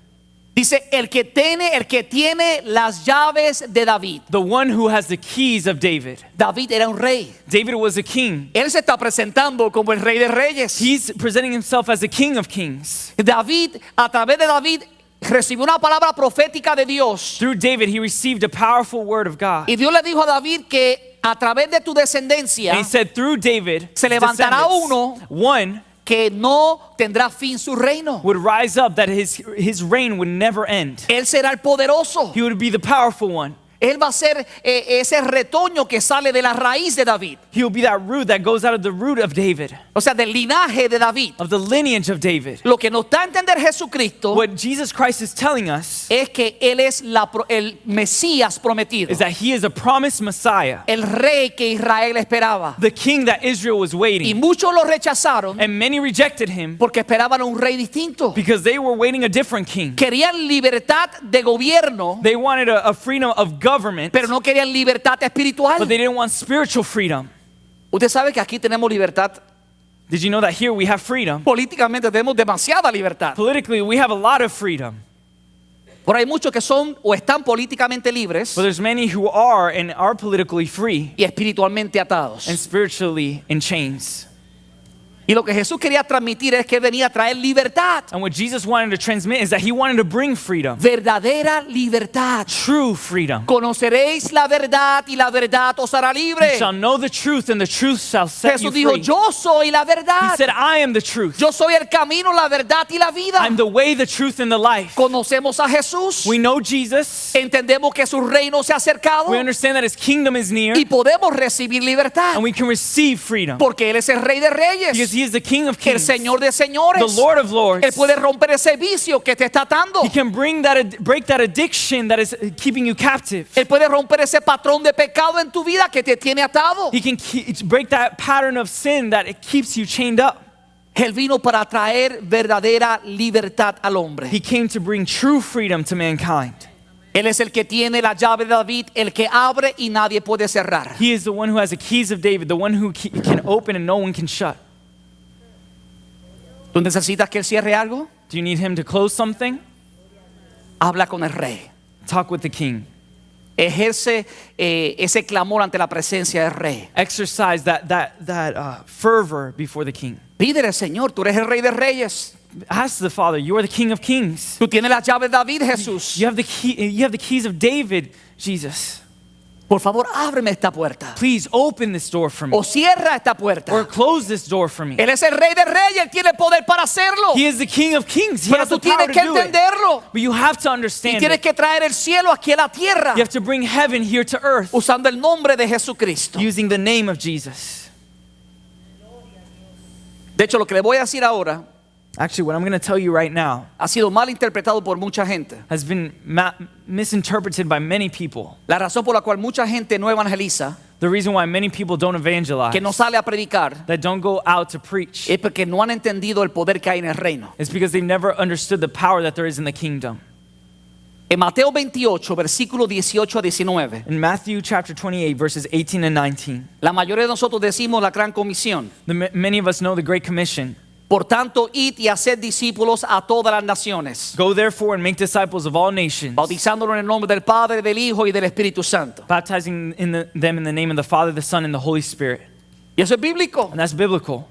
Dice, el que tiene las llaves de David. the one who has the keys of David. David era un rey. David was a king. Él se está presentando como el rey de reyes. He's presenting himself as the king of kings. David, a través de David, recibió una palabra profética de Dios. Through David, he received a powerful word of God. Y Dios le dijo a David que a través de tu descendencia And he said, through David, se levantará uno one que no tendrá fin su reino. would rise up that his reign would never end. Él será el poderoso. He would be the powerful one. Él va a ser ese retoño que sale de la raíz de David. He will be that root that goes out of the root of David, O sea, del linaje de David. of the lineage of David. Lo que nos da a entender Jesucristo What Jesus Christ is telling us es que Él es el Mesías prometido. is that he is a promised Messiah, El rey que Israel esperaba. the king that Israel was Y waiting. muchos lo rechazaron And many rejected him porque esperaban un rey distinto. because they were waiting a different king. Querían libertad de gobierno, They wanted a freedom of government, pero no querían libertad espiritual. but they didn't want spiritual freedom. Usted sabe que aquí tenemos libertad. Did you know that here we have freedom? Políticamente tenemos demasiada libertad. Politically, we have a lot of freedom. Pero hay muchos que son o están políticamente libres But there's many who are and are politically free y espiritualmente atados. and spiritually in chains. Y lo que Jesús quería transmitir es que venía a traer libertad, And what Jesus wanted to transmit is that he wanted to bring freedom, verdadera libertad. true freedom. Conoceréis la verdad y la verdad os hará You libre. shall know the truth and the truth shall set you Jesús dijo, free. yo soy la He verdad. said, I am the truth. Yo soy el camino, la verdad y la vida. I'm the way, the truth, and the life. Conocemos a Jesús. We know Jesus. Entendemos que su reino se ha acercado We understand that his kingdom is near y podemos recibir libertad and we can receive freedom porque Él es el Rey de because Reyes, he is the King of el kings, Señor de the señores. Lord of lords. Él puede romper ese vicio que te está atando. He can break that addiction that is keeping you captive. Él puede romper ese patrón de pecado en tu vida que te tiene atado. He can break that pattern of sin that it keeps you chained up. Él vino para traer verdadera libertad al hombre. He came to bring true freedom to mankind. Él es el que tiene la llave de David, el que abre y nadie puede cerrar. He is the one who has the keys of David, the one who can open and no one can shut. ¿Tú necesitas que Él cierre algo? Do you need him to close something? Habla con el Rey. Talk with the king. Ejerce ese clamor ante la presencia del Rey. Exercise that fervor before the king. Pídele, Señor, tú eres el Rey de Reyes. Ask the Father, you are the King of Kings. Tú tienes la llave de David, Jesús. You have the keys of David, Jesus. Por favor, ábreme esta puerta. Please open this door for me. O cierra esta puerta. Or close this door for me. Él es el Rey de Reyes, Él tiene el poder para hacerlo. He is the King of Kings. He Pero has the tú power tienes to que do it. entenderlo. But you have to Y understand tienes it. que traer el cielo aquí a la tierra. You have to bring heaven here to earth Usando el nombre de Jesucristo. using the name of Jesus. De hecho, lo que le voy a decir ahora Actually, what I'm going to tell you right now ha sido mal interpretado por mucha gente. has been misinterpreted by many people. La razón por la cual mucha gente no evangeliza, The reason why many people don't evangelize, que no sale a predicar, that don't go out to preach, es porque no han entendido el poder que hay en el reino. is because they've never understood the power that there is in the kingdom. En Mateo 28, versículo 18 a 19, In Matthew chapter 28, verses 18 and 19, la mayoría de nosotros decimos la gran comisión. many of us know the Great Commission. Por tanto, id y haced discípulos a todas las naciones, Go therefore and make disciples of all nations, bautizándolos en el nombre del Padre, del Hijo y del Espíritu Santo. baptizing them in the name of the Father, the Son, and the Holy Spirit. Y eso es bíblico. And that's biblical.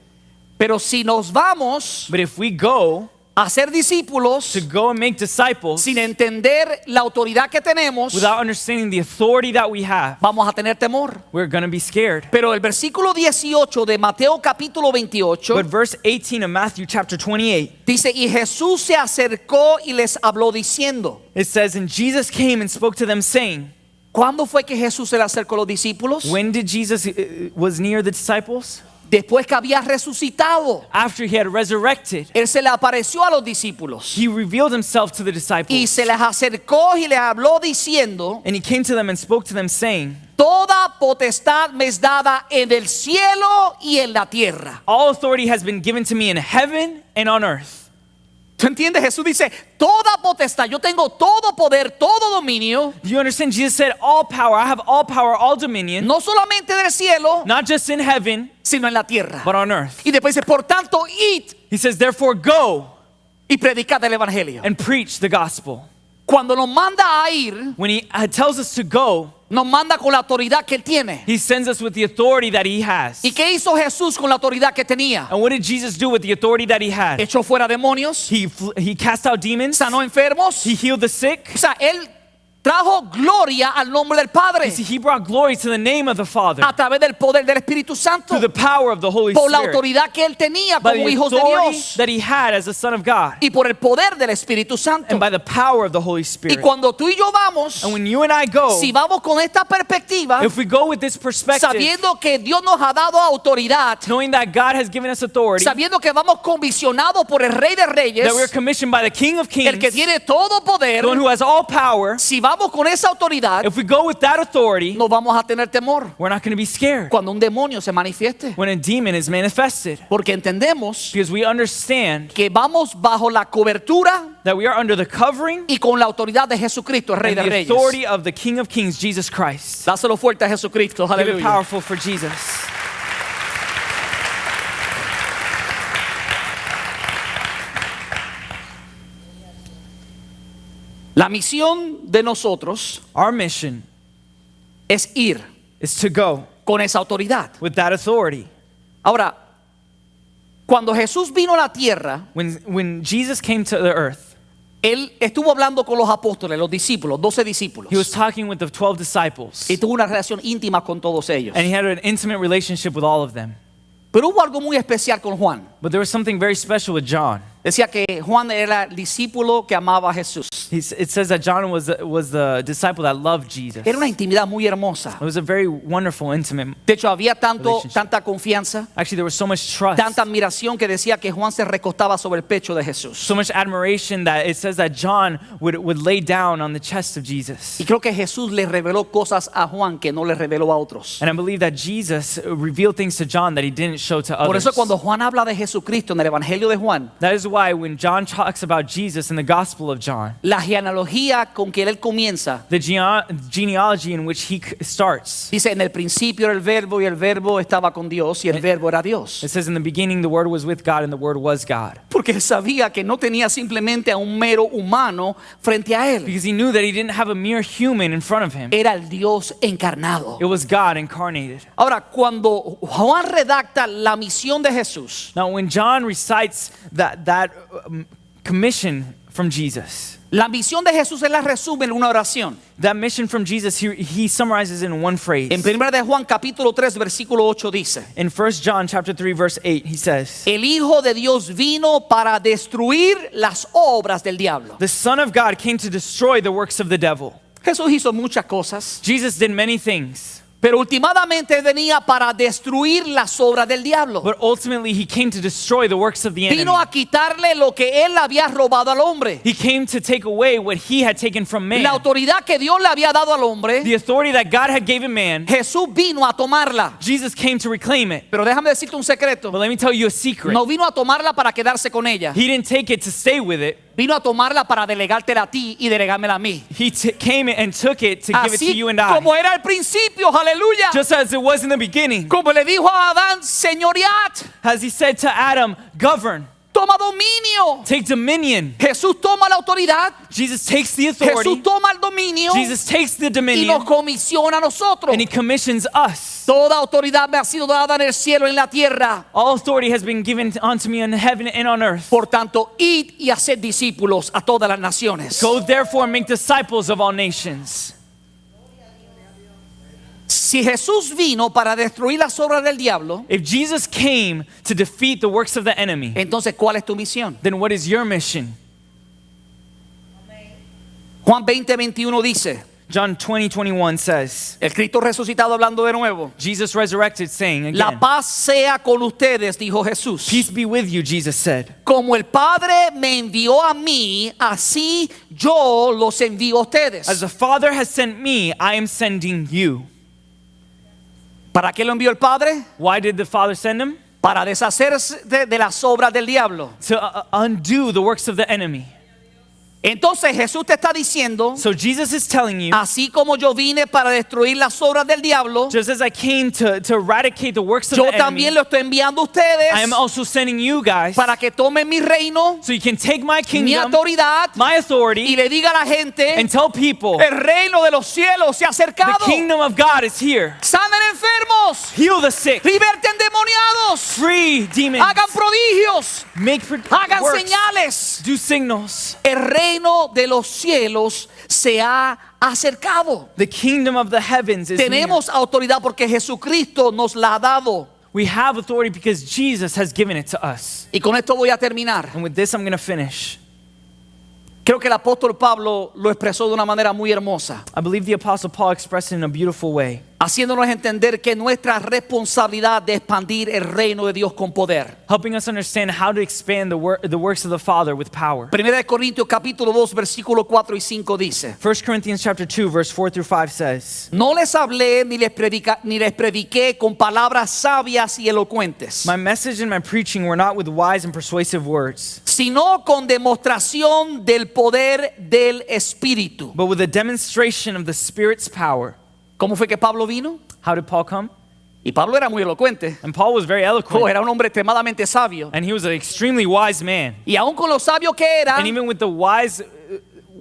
Pero si nos vamos But if we go a ser discípulos to go and make disciples sin entender la autoridad que tenemos, without understanding the authority that we have, vamos a tener temor. we're going to be scared. Pero el versículo 18 de Mateo capítulo 28 But verse 18 of Matthew chapter 28, dice, y Jesús se acercó y les habló diciendo. it says, and Jesus came and spoke to them saying, ¿Cuándo fue que Jesús se le acercó a los discípulos? when did Jesus was near the disciples? Después que había resucitado. After he had resurrected, Él se le apareció a los discípulos he revealed himself to the y disciples. se les acercó y les habló diciendo, And he came to them and spoke to them saying, toda potestad me es dada en el cielo y en la tierra. all authority has been given to me in heaven and on earth. ¿Tú entiendes? Jesús dice, toda potestad, yo tengo todo poder, todo dominio, Do you understand? Jesus said, all power, I have all power, all dominion, no solamente del cielo, not just in heaven, sino en la tierra. but on earth. Y después dice, por tanto, id He says, therefore go y predicad el evangelio. and preach the gospel. Cuando nos manda a ir, When he tells us to go, nos manda con la autoridad que Él tiene. he sends us with the authority that he has. ¿Y qué hizo Jesús con la autoridad que tenía? And what did Jesus do with the authority that he had? Echó fuera demonios, He cast out demons. sanó enfermos. He healed the sick. O sea, Él trajo gloria al nombre del Padre You see, he brought glory to the name of the Father a través del poder del Espíritu Santo, through the power of the Holy por la Spirit, autoridad que él tenía by como the hijos de authority Dios that he had as the Son of God, y por el poder del Espíritu Santo. and by the power of the Holy Y Spirit. cuando tú y yo vamos, And when you and I go, si vamos con esta perspectiva, if we go with this perspective, sabiendo que Dios nos ha dado autoridad, knowing that God has given us authority, sabiendo que vamos comisionados por el Rey de Reyes, that we're commissioned by the King of Kings, el que tiene todo poder, the one who has all power, si vamos con esa autoridad, if we go with that authority, no vamos a tener temor we're not going to be scared cuando un demonio se manifieste, when a demon is manifested, porque entendemos because we understand que vamos bajo la cobertura that we are under the covering y con la autoridad de Jesucristo, el Rey and de the Reyes. authority of the King of Kings, Jesus Christ. Dáselo fuerte a Jesucristo, Give it aleluya. powerful for Jesus. La misión de nosotros Our mission es ir is to go con esa autoridad. with that authority. Ahora, cuando Jesús vino a la tierra, When Jesus came to the earth, él estuvo hablando con los apóstoles, los discípulos, 12 discípulos, he was talking with the 12 disciples, y tuvo una relación íntima con todos ellos. and he had an intimate relationship with all of them. Pero hubo algo muy especial con Juan. But there was something very special with John. Decía que Juan era el discípulo que amaba a Jesús. It says that John was the disciple that loved Jesus. Era una intimidad muy hermosa. It was a very wonderful, intimate. De hecho, había Relationship. tanta confianza, Actually, there was so much trust, tanta admiración que decía que Juan se recostaba sobre el pecho de Jesús. so much admiration that it says that John would lay down on the chest of Jesus. Y creo que Jesús le reveló cosas a Juan que no le reveló a otros. And I believe that Jesus revealed things to John that he didn't show to Por others. eso cuando Juan habla de Jesucristo en el Evangelio de Juan, That is why when John talks about Jesus in the Gospel of John, la genealogía con que él comienza, the genealogy in which he starts, dice en el principio era el verbo y el verbo estaba con Dios y el verbo era Dios. it says in the beginning the Word was with God and the Word was God. Porque él sabía que no tenía simplemente a un mero humano frente a él. Because he knew that he didn't have a mere human in front of him. Era el Dios encarnado. It was God incarnated. Ahora, cuando Juan redacta la misión de Jesús, Now when John recites that commission from Jesus, la misión de Jesús él la resume en una oración. that mission from Jesus, he summarizes in one phrase. En 1 de Juan capítulo 3 versículo 8 dice: In 1 John chapter 3 verse 8, he says, El Hijo de Dios vino para destruir las obras del diablo. the Son of God came to destroy the works of the devil. Jesús hizo muchas cosas, Jesus did many things, pero últimamente él venía para destruir las obras del diablo. but ultimately he came to destroy the works of the enemy. Vino a quitarle lo que él había robado al hombre. He came to take away what he had taken from man. La autoridad que Dios le había dado al hombre, The authority that God had given man, Jesús vino a tomarla. Jesus came to reclaim it. Pero déjame decirte un secreto. But let me tell you a secret. No vino a tomarla para quedarse con ella. He didn't take it to stay with it. Vino a tomarla para delegártela a ti y delegármela a mí. He came and took it to give it to Así you and I. como era al principio, aleluya. Just as it was in the beginning. Como le dijo a Adán, señoread, As he said to Adam, govern, toma dominio. take dominion. Jesús toma la autoridad, Jesus takes the authority. Jesús toma el dominio Jesus takes the y dominion nos comisiona a nosotros. and he commissions us. Toda autoridad me ha sido dada en el cielo y en la tierra. All authority has been given unto me in heaven and on earth. Por tanto, id y haced discípulos a todas las naciones. Go therefore and make disciples of all nations. Si Jesús vino para destruir las obras del diablo, If Jesus came to defeat the works of the enemy, entonces ¿cuál es tu misión? then what is your mission? Juan 20:21 dice, John 20:21 says, el Cristo resucitado hablando de nuevo, Jesus resurrected, saying la again, paz sea con ustedes, dijo Jesús. peace be with you, Jesus said. Como el Padre me envió a mí, así yo los envío a ustedes. As the Father has sent me, I am sending you. ¿Para qué lo envió el Padre? Why did the Father send him? Para deshacerse de las obras del diablo. To undo the works of the enemy. Entonces Jesús te está diciendo, So Jesus is telling you, así como yo vine para destruir las obras del diablo, just as I came to eradicate the works of yo the enemy, también lo estoy enviando a ustedes I am also sending you guys para que tomen mi reino, so you can take my mi kingdom, autoridad, my y authority, le diga a la gente, and tell people el reino de los cielos se ha the acercado. kingdom of God is here. Sanen enfermos, Heal the sick, liberten demoniados, free demons, hagan prodigios, make hagan works, señales. do signals. El reino reino de los cielos se ha acercado. The kingdom of the heavens is near. Tenemos autoridad porque Jesucristo nos la ha dado. We have authority because Jesus has given it to us. Y con esto voy a terminar. And with this, I'm going to finish. Creo que el apóstol Pablo lo expresó de una manera muy hermosa, I believe the Apostle Paul expressed it in a beautiful way, haciéndonos entender que nuestra responsabilidad de expandir el reino de Dios con poder. helping us understand how to expand the works of the Father with power. Primera de Corintios capítulo 2 versículo 4 y 5 dice: 1 Corinthians chapter 2, verse 4 through 5 says, No les hablé ni les prediqué con palabras sabias y elocuentes, My message and my preaching were not with wise and persuasive words, sino con demostración del poder del Espíritu. but with a demonstration of the Spirit's power. ¿Cómo fue que Pablo vino? How did Paul come? Y Pablo era muy elocuente. And Paul was very eloquent, Era un hombre extremadamente sabio. and he was an extremely wise man. Y aún con lo sabio que era, And even with the wise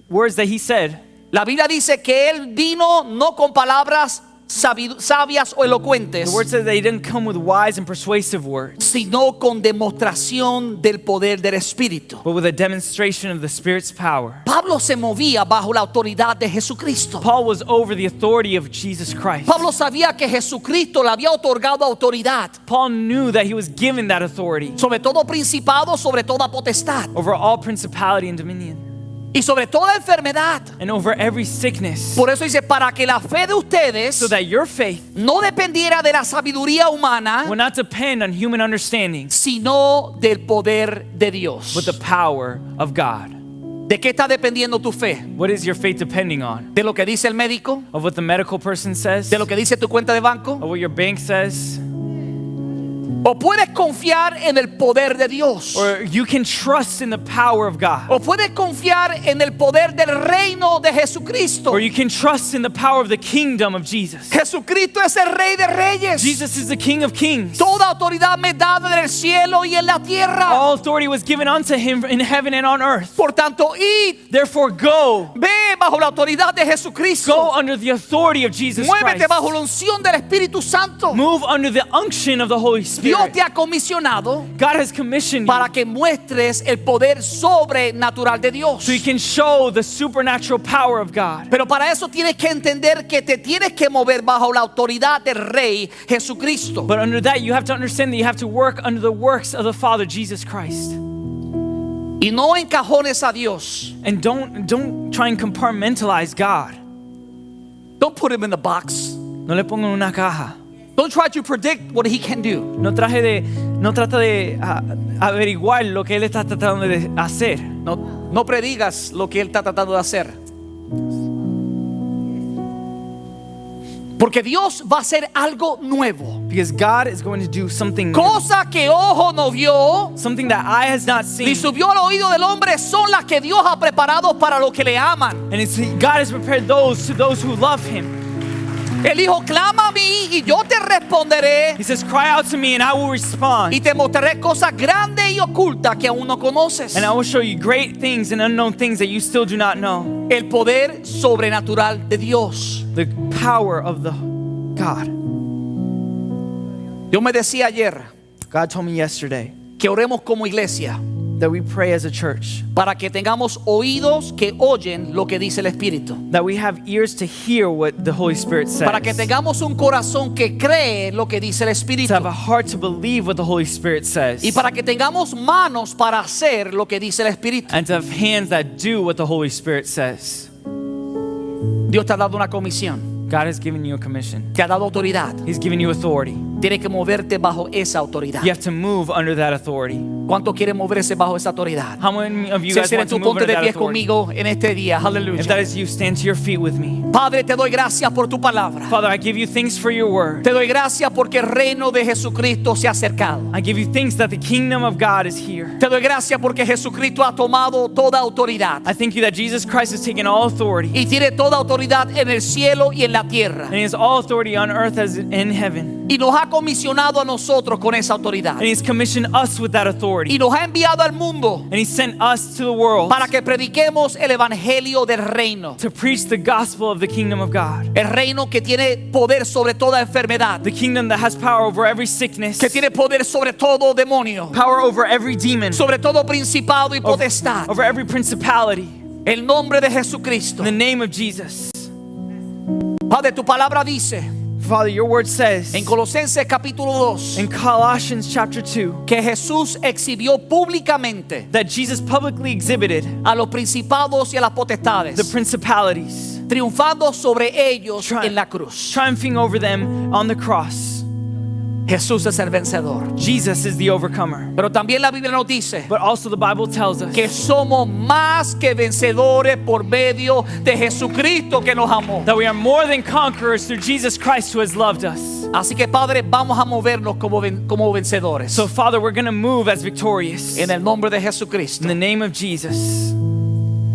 words that he said, la Biblia dice que él vino no con palabras sabias o elocuentes, the word says that he didn't come with wise and persuasive words, sino con demostración del poder del Espíritu. but with a demonstration of the Spirit's power. Pablo se movía bajo la autoridad de Jesucristo. Paul was over the authority of Jesus Christ. Pablo sabía que Jesucristo le había otorgado autoridad Paul knew that he was given that authority sobre todo principado, sobre toda potestad over all principality and dominion, y sobre toda enfermedad. and over every sickness, Por eso dice, para que la fe de ustedes so that your faith no dependiera de la sabiduría humana, will not depend on human understanding, sino del poder de Dios. but the power of God. ¿De qué está dependiendo tu fe? What is your faith depending on? ¿De lo que dice el médico? Of what the medical person says? ¿De lo que dice tu cuenta de banco? Of what your bank says? ¿O puedes confiar en el poder de Dios? Or you can trust in the power of God? ¿O puedes confiar en el poder del reino de Jesucristo? Or you can trust in the power of the kingdom of Jesus? Jesucristo es el Rey de Reyes. Jesus is the King of Kings. Toda autoridad me es dada en el cielo y en la tierra. All authority was given unto him in heaven and on earth. Por tanto, id, Therefore go. ve bajo la autoridad de Jesucristo. Go under the authority of Jesus Muévete Christ. bajo la unción del Espíritu Santo. Move under the unction of the Holy Dios Spirit. te ha comisionado God has commissioned para you que muestres el poder sobrenatural de Dios. so you can show the supernatural power of God. Pero para eso tienes que entender que te tienes que mover bajo la autoridad del Rey Jesucristo. But under that, you have to understand that you have to work under the works of the Father, Jesus Christ. Y no encajones a Dios. And don't try and compartmentalize God. Don't put him in the box. No le pongan una caja. Don't try to predict what he can do. No trata de averiguar lo que él está tratando de hacer. No predigas lo que él está tratando de hacer. Porque Dios va a hacer algo nuevo. Because God is going to do something new. Cosa que ojo no vio, Something that eye has not ni seen. subió al oído del hombre, son las que Dios ha preparado para los que le aman. And God has prepared those who love him. El Hijo clama a mí y yo te responderé He says, cry out to me and I will respond. y te mostraré cosas grandes y ocultas que aún no conoces. And I will show you great things and unknown things that you still do not know. El poder sobrenatural de Dios. The power of the God. Dios me decía ayer God told me yesterday que oremos como iglesia that we pray as a church, para que tengamos oídos que oyen lo que dice el Espíritu. that we have ears to hear what the Holy Spirit says, Para que tengamos un corazón que cree lo que dice el Espíritu. to have a heart to believe what the Holy Spirit says, Y para que tengamos manos para hacer lo que dice el Espíritu. and to have hands that do what the Holy Spirit says. Dios te ha dado una comisión. God has given you a commission. Te ha dado autoridad. He's given you authority. Tienes que moverte bajo esa autoridad. You have to move under that authority. ¿Cuánto quieren moverse bajo esa autoridad? How many of you Si guys eres want to tú, move ponte under de that pie authority? conmigo en este día. If that Aleluya. is you, stand to your feet with me. Padre, te doy gracias por tu palabra. Father, I give you thanks for your word. Te doy gracias porque el reino de Jesucristo se ha acercado. I give you thanks that the kingdom of God is here. Te doy gracias porque Jesucristo ha tomado toda autoridad I thank you that Jesus Christ has taken all authority, y tiene toda autoridad en el cielo y en la tierra. and he has all authority on earth as in heaven. Y nos ha comisionado a nosotros con esa autoridad. And he's commissioned us with that Y authority. nos ha enviado al mundo And he sent us to the world para que prediquemos el evangelio del reino. to preach the gospel of the kingdom of God. El reino que tiene poder sobre toda enfermedad. The kingdom that has power over every sickness, Que tiene poder sobre todo demonio. power over every demon, Sobre todo principado y potestad. over every principality. El nombre de Jesucristo. In the name of Jesus. Padre, tu palabra dice Father, your word says en Colosenses capítulo 2 in Colossians chapter 2 que Jesús exhibió públicamente that Jesus publicly exhibited a los principados y a las potestades, the principalities, triunfando sobre ellos Tri- en la cruz. triumphing over them on the cross. Jesús es el vencedor. Jesus is the overcomer. Pero también la Biblia nos dice But also the Bible tells us que somos más que vencedores por medio de Jesucristo que nos amó. that we are more than conquerors through Jesus Christ who has loved us. Así que Padre, vamos a movernos como vencedores. So Father, we're going to move as victorious. En el nombre de In Jesucristo. the name of Jesus.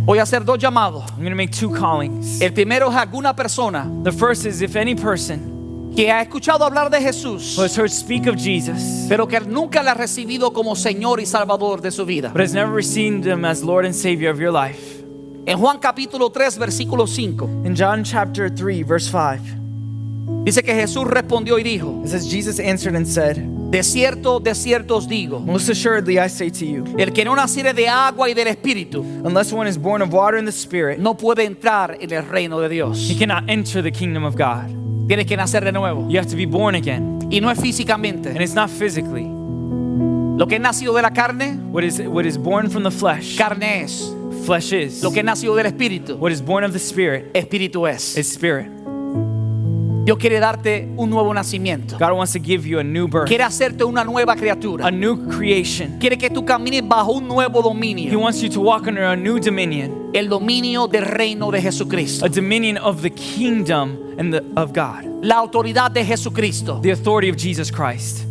Voy a hacer dos llamados. I'm going to make 2 callings. El primero es alguna persona The first is if any person que ha escuchado hablar de Jesús, who has heard speak of Jesus pero que nunca le ha recibido como Señor y Salvador de su vida. but has never received him as Lord and Savior of your life. En Juan capítulo 3, versículo 5, In John chapter 3 verse 5, dice que Jesús respondió y dijo: it says, Jesus answered and said, de cierto os digo, most assuredly I say to you, el que no naciere de agua y del Espíritu unless one is born of water and the Spirit, no puede entrar en el reino de Dios. he cannot enter the kingdom of God. Tienes que nacer de nuevo. You have to be born again. Y no es And físicamente. it's not physically. Lo que es nacido de la carne, What is born from the flesh, carne es. flesh is. Lo que es nacido del Espíritu, What is born of the Spirit Espíritu es. is spirit. Dios quiere darte un nuevo nacimiento. God wants to give you a new birth, Quiere hacerte una nueva criatura. a new creation. Quiere que tú camines bajo un nuevo He dominio. wants you to walk under a new dominion, El dominio del reino de Jesucristo. a dominion of the kingdom and of God, La autoridad de Jesucristo. the authority of Jesus Christ.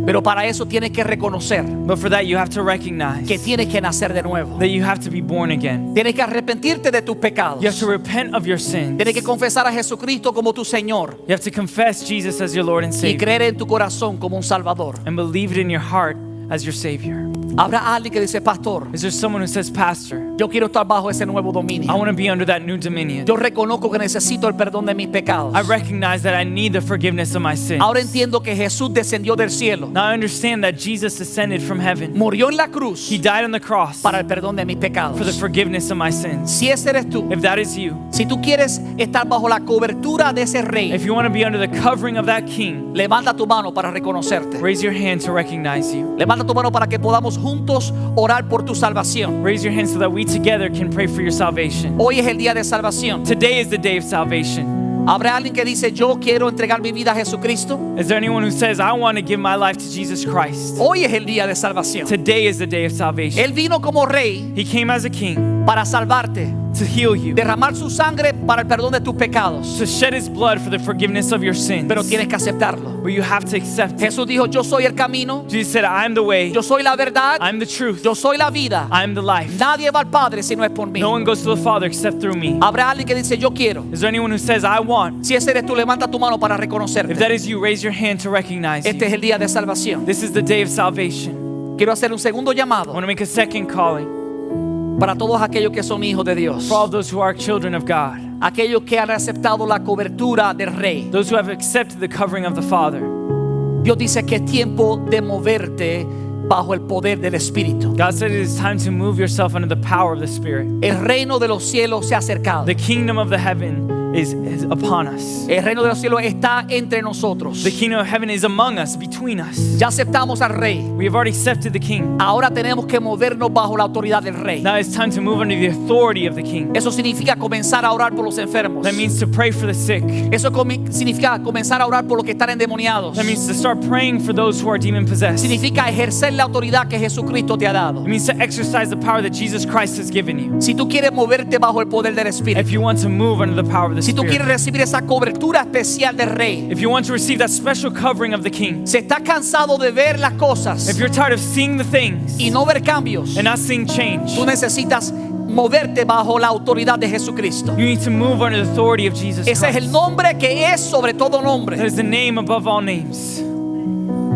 Pero para eso tienes que reconocer But for that, you have to recognize que tienes que nacer de nuevo. that you have to be born again. Tienes que arrepentirte de tus pecados. You have to repent of your sins. Tienes que confesar a Jesucristo como tu Señor You have to confess Jesus as your Lord and y Savior creer en tu corazón como un Salvador. and believe it in your heart as your Savior. Habrá alguien que dice: pastor, Is there someone who says, Pastor, yo quiero estar bajo ese nuevo I dominio. want to be under that new dominion. Yo reconozco que necesito el perdón de mis pecados. I recognize that I need the forgiveness of my sins. Ahora entiendo que Jesús descendió del cielo, Now I understand that Jesus descended from heaven. murió en la cruz He died on the cross para el perdón de mis for the pecados. forgiveness of my sins. Si ese eres tú, If that is you, si tú quieres estar bajo la cobertura de ese rey, if you want to be under the covering of that King, levanta tu mano para reconocerte. raise your hand to recognize you. Levanta tu mano para que podamos juntos orar por tu salvación. Raise your hand so that we together can pray for your salvation. Hoy es el día de salvación. Today is the day of salvation. ¿Habrá alguien que dice: yo quiero entregar mi vida a Jesucristo? Is there anyone who says, I want to give my life to Jesus Christ? Hoy es el día de salvación. Today is the day of salvation. Él vino como rey He came as a king para salvarte, to heal you, derramar su sangre para el perdón de tus pecados. to shed his blood for the forgiveness of your sins. Pero tienes que aceptarlo. But you have to accept it. Jesús dijo: yo soy el camino, Jesus said, I'm the way, yo soy la verdad, I'm the truth, yo soy la vida. I'm the life. Nadie va al Padre si no es por mí. No one goes to the Father except through me. Habrá alguien que dice: yo quiero. Is there anyone who says, I want? Si ese eres tú, levanta tu mano para If reconocerte. that is you, raise your hand to recognize Este es you. el día de salvación. This is the day of salvation. Quiero hacer un segundo I llamado want to make a second calling para todos aquellos que son hijos de Dios, for all those who are children of God, aquellos que han aceptado la cobertura del Rey. those who have accepted the covering of the Father. Dios dice que es tiempo de moverte bajo el poder del Espíritu. God said it is time to move yourself under the power of the Spirit. El reino de los cielos se ha acercado. The kingdom of the heaven is upon us. El reino de los cielos está entre nosotros. The kingdom of heaven is among us, between us. Ya aceptamos al Rey. We have already accepted the King. Ahora tenemos que movernos bajo la autoridad del Rey. Now it's time to move under the authority of the King. Eso significa comenzar a orar por los enfermos. That means to pray for the sick. Eso significa comenzar a orar por los que están endemoniados. That means to start praying for those who are demon possessed. It Significa ejercer la autoridad que Jesucristo te ha dado. means to exercise the power that Jesus Christ has given you. Si tú quieres moverte bajo el poder del Espíritu, If you want to move under the power of the si tú quieres Spirit. recibir esa cobertura especial del Rey, If you want to receive that special covering of the King. si estás cansado de ver las cosas If you're tired of seeing the things y no ver cambios, and not seeing change, tú necesitas moverte bajo la autoridad de Jesucristo. you need to move under the authority of Jesus Ese es el Christ. nombre que es sobre todo That nombre. is the name above all names.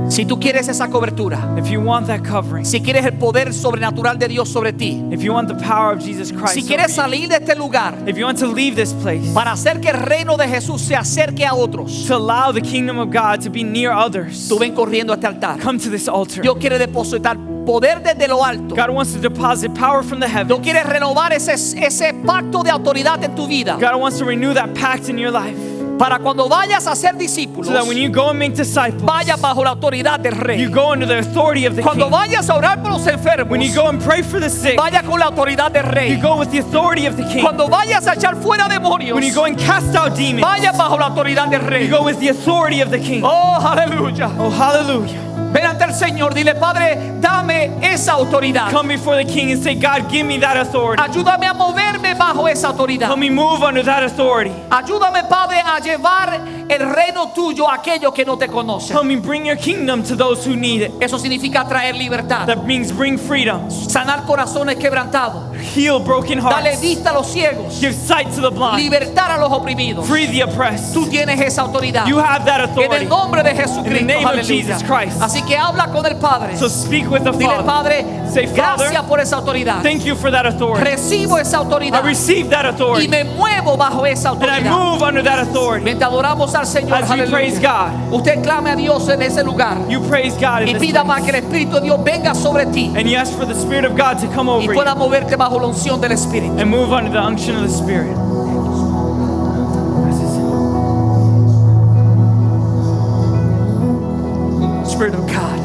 Si tú quieres esa cobertura, If you want that covering, si quieres el poder sobrenatural de Dios sobre ti, if you want the power of Jesus Christ, si over quieres you, salir de este lugar if you want to leave this place, para hacer que el reino de Jesús se acerque a otros, to allow the kingdom of God to be near others, tú ven corriendo a este altar. come to this altar. Dios quiere depositar poder desde lo alto. God wants to deposit power from the No heavens. quiere renovar ese pacto de autoridad en tu vida. God wants to renew that pact in your life. Para cuando vayas a ser discípulos, So that when you go and make disciples, vaya bajo la autoridad del rey. you go under the authority of the Cuando king. vayas a orar por los enfermos, When you go and pray for the sick, vaya con la autoridad del you rey. go with the authority of the king. Cuando vayas a echar fuera demonios, When you go and cast out demons, vaya bajo la autoridad del rey. you go with the authority of the king. Oh, aleluya. Oh, hallelujah. Ven ante el Señor, dile, Padre, dame esa autoridad. Come before the king and say, God, give me that authority. Ayúdame a moverme bajo esa autoridad. Help me move under that authority. Ayúdame, Padre, a llevar el reino tuyo a aquellos que no te conocen. Help me bring your kingdom to those who need it. Eso significa traer libertad, That means bring freedom, sanar corazones quebrantados, heal broken darle hearts, vista a los ciegos, give sight to the blind, libertar a los oprimidos. free the oppressed. Tú tienes esa autoridad. You have that En authority. el nombre de In the Jesucristo. name of Aleluya. Jesus Christ. Así que habla con el Padre. So speak with the Dile, Father. Padre, Say, Father, gracias por esa autoridad. thank you for that authority. Recibo esa I autoridad receive that y authority. me muevo bajo esa And I autoridad. move under that authority. Mientras adoramos al Señor, As we praise God, usted clame a Dios en ese lugar you praise God y in this pida para que place. el Espíritu de Dios venga sobre ti And you ask for the Spirit of God to come y over pueda you moverte bajo la unción del Espíritu. and move under the unction of the Spirit. Spirit of God.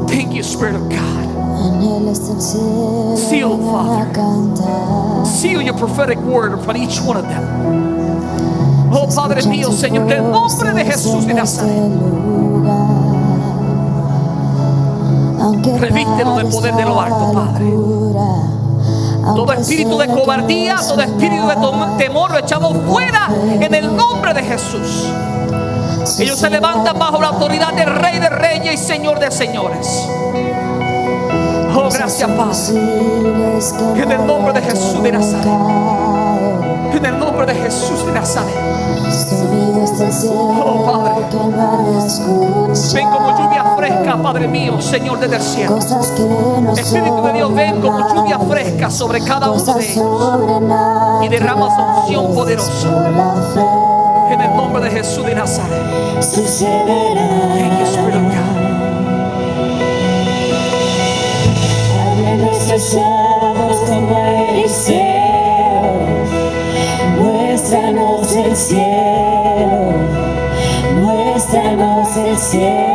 Thank you, Spirit of God. Seal, Father. Seal your prophetic word upon each one of them. Oh, Padre mío, Señor, en el nombre de Jesús de Nazaret, revístelo del poder de lo alto, Padre. Todo espíritu de cobardía, todo espíritu de temor lo echamos fuera en el nombre de Jesús. Ellos se levantan bajo la autoridad del Rey de Reyes y Señor de Señores. Oh, gracias, Padre. En el nombre de Jesús de Nazaret. En el nombre de Jesús de Nazaret. Oh, Padre. Ven como lluvia fresca, Padre mío, Señor desde el cielo. Espíritu de Dios, ven como lluvia fresca sobre cada uno de ellos y derrama su unción poderosa. En el nombre de Jesús de Nazaret. Thank you, Spirit of God. Abre nuestros ojos como Eliseo, muéstranos el cielo, muéstranos el cielo.